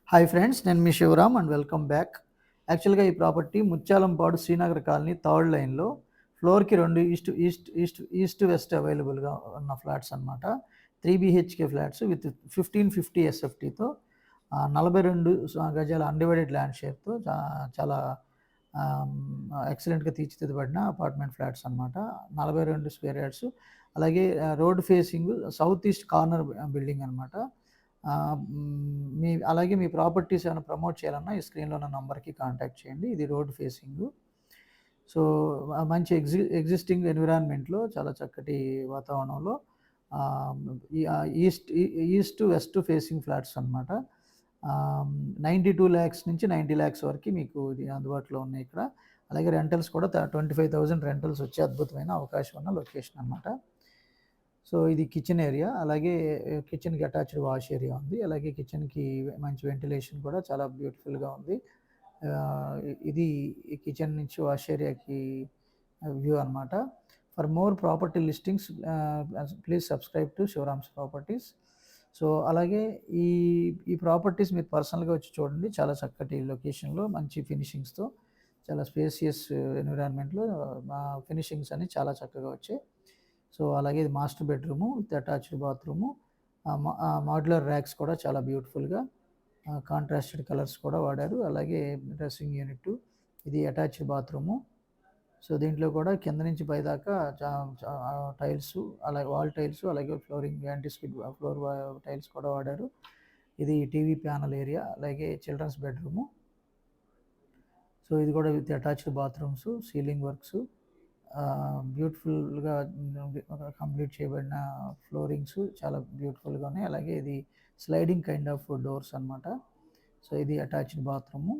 Hi friends, నేను మీ Shivaram and welcome back. యాక్చువల్గా ఈ property Mutyalampadu Srinagar colony third లైన్లో ఫ్లోర్కి 2 ఈస్ట్ వెస్ట్ అవైలబుల్గా ఉన్న ఫ్లాట్స్ అనమాట. 3 BHK ఫ్లాట్స్ విత్ 1550 SFTతో 42 గజాల అన్డివైడెడ్ ల్యాండ్ షేర్తో చాలా ఎక్సలెంట్గా తీర్చిదిద్దబడిన అపార్ట్మెంట్ ఫ్లాట్స్ అనమాట. 42 స్క్వేర్ యార్డ్స్, అలాగే road facing south east corner building అనమాట. అలాగే మీ ప్రాపర్టీస్ ఏమైనా ప్రమోట్ చేయాలన్నా ఈ స్క్రీన్లో ఉన్న నంబర్కి కాంటాక్ట్ చేయండి. ఇది రోడ్ ఫేసింగ్. సో మంచి ఎగ్జిస్టింగ్ ఎన్విరాన్మెంట్లో చాలా చక్కటి వాతావరణంలో ఈస్ట్ వెస్ట్ ఫేసింగ్ ఫ్లాట్స్ అనమాట. 92 lakhs నుంచి 90 lakhs వరకు మీకు ఇది అందుబాటులో ఉన్నాయి ఇక్కడ. అలాగే రెంటల్స్ కూడా 25,000 రెంటల్స్ వచ్చే అద్భుతమైన అవకాశం ఉన్న లొకేషన్ అనమాట. సో ఇది కిచెన్ ఏరియా, అలాగే కిచెన్కి అటాచ్డ్ వాష్ ఏరియా ఉంది. అలాగే కిచెన్కి మంచి వెంటిలేషన్ కూడా చాలా బ్యూటిఫుల్గా ఉంది. ఇది కిచెన్ నుంచి వాష్ ఏరియాకి వ్యూ అనమాట. For more property listings please subscribe to Sivaram's properties. So అలాగే ఈ ప్రాపర్టీస్ మీరు పర్సనల్గా వచ్చి చూడండి. చాలా చక్కటి లొకేషన్లో మంచి ఫినిషింగ్స్తో చాలా స్పేసియస్ ఎన్విరాన్మెంట్లో ఫినిషింగ్స్ అని చాలా చక్కగా వచ్చాయి. సో అలాగే ఇది master bedroom with attached bathroom, modular racks కూడా చాలా బ్యూటిఫుల్గా కాంట్రాస్టెడ్ కలర్స్ కూడా వాడారు. అలాగే డ్రెస్సింగ్ యూనిట్, ఇది అటాచ్డ్ బాత్రూము. సో దీంట్లో కూడా కింద నుంచి పై దాకా టైల్స్, అలాగే వాల్ టైల్స్, అలాగే flooring anti skid floor tiles కూడా వాడారు. ఇది టీవీ ప్యానల్ ఏరియా, అలాగే చిల్డ్రన్స్ బెడ్రూము. సో ఇది కూడా with attached bathrooms, ceiling works, బ్యూటిఫుల్గా కంప్లీట్ చేయబడిన ఫ్లోరింగ్స్ చాలా బ్యూటిఫుల్గా ఉన్నాయి. అలాగే ఇది స్లైడింగ్ కైండ్ ఆఫ్ డోర్స్ అనమాట. సో ఇది attached bathroom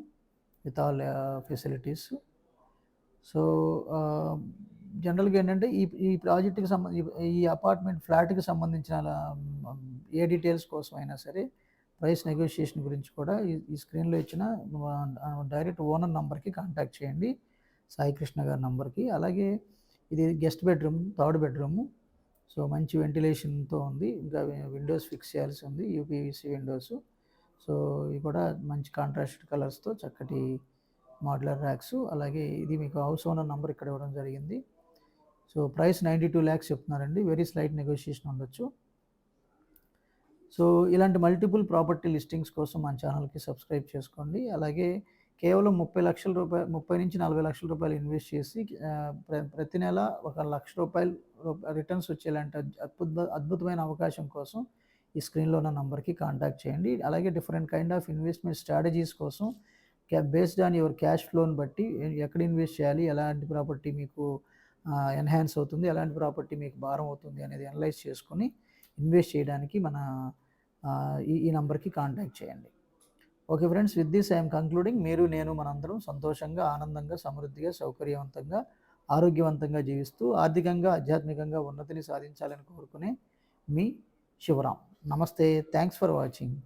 with all facilities. So జనరల్గా ఏంటంటే ఈ ప్రాజెక్ట్కి ఈ అపార్ట్మెంట్ ఫ్లాట్కి సంబంధించిన ఏ డీటెయిల్స్ కోసం అయినా సరే, ప్రైస్ నెగోషియేషన్ గురించి కూడా ఈ స్క్రీన్లో ఇచ్చిన డైరెక్ట్ ఓనర్ నంబర్కి కాంటాక్ట్ చేయండి, సాయి కృష్ణ గారి నంబర్కి. అలాగే ఇది guest bedroom, third bedroom. So మంచి వెంటిలేషన్తో ఉంది. ఇంకా విండోస్ ఫిక్స్ చేయాల్సి ఉంది, యూపీవీసీ విండోస్. సో ఇవి కూడా మంచి కాంట్రాస్టెడ్ కలర్స్తో చక్కటి మాడ్యులర్ ర్యాక్స్. అలాగే ఇది మీకు హౌస్ ఓనర్ నంబర్ ఇక్కడ ఇవ్వడం జరిగింది. సో ప్రైస్ 92 lakhs చెప్తున్నారండి. వెరీ స్లైట్ నెగోషియేషన్ ఉండొచ్చు. సో ఇలాంటి మల్టిపుల్ ప్రాపర్టీ లిస్టింగ్స్ కోసం మన ఛానల్కి సబ్స్క్రైబ్ చేసుకోండి. అలాగే కేవలం 30 నుంచి 40 లక్షల రూపాయలు ఇన్వెస్ట్ చేసి ప్రతి నెల 1 లక్ష రూపాయలు రిటర్న్స్ వచ్చేలాంటి అద్భుతమైన అవకాశం కోసం ఈ స్క్రీన్లో ఉన్న నంబర్కి కాంటాక్ట్ చేయండి. అలాగే different kind of investment strategies కోసం బేస్డ్ ఆన్ యువర్ క్యాష్ ఫ్లోని బట్టి ఎక్కడ ఇన్వెస్ట్ చేయాలి, ఎలాంటి ప్రాపర్టీ మీకు ఎన్హాన్స్ అవుతుంది, ఎలాంటి ప్రాపర్టీ మీకు భారం అవుతుంది అనేది అనలైజ్ చేసుకొని ఇన్వెస్ట్ చేయడానికి మన ఈ నంబర్కి కాంటాక్ట్ చేయండి. Okay friends, with this I'm concluding. మీరు, నేను, మనందరం సంతోషంగా, ఆనందంగా, సమృద్ధిగా, సౌకర్యవంతంగా, ఆరోగ్యవంతంగా జీవిస్తూ ఆర్థికంగా, ఆధ్యాత్మికంగా ఉన్నతిని సాధించాలని కోరుకునే మీ శివరామ్. నమస్తే, థ్యాంక్స్ ఫర్ వాచింగ్.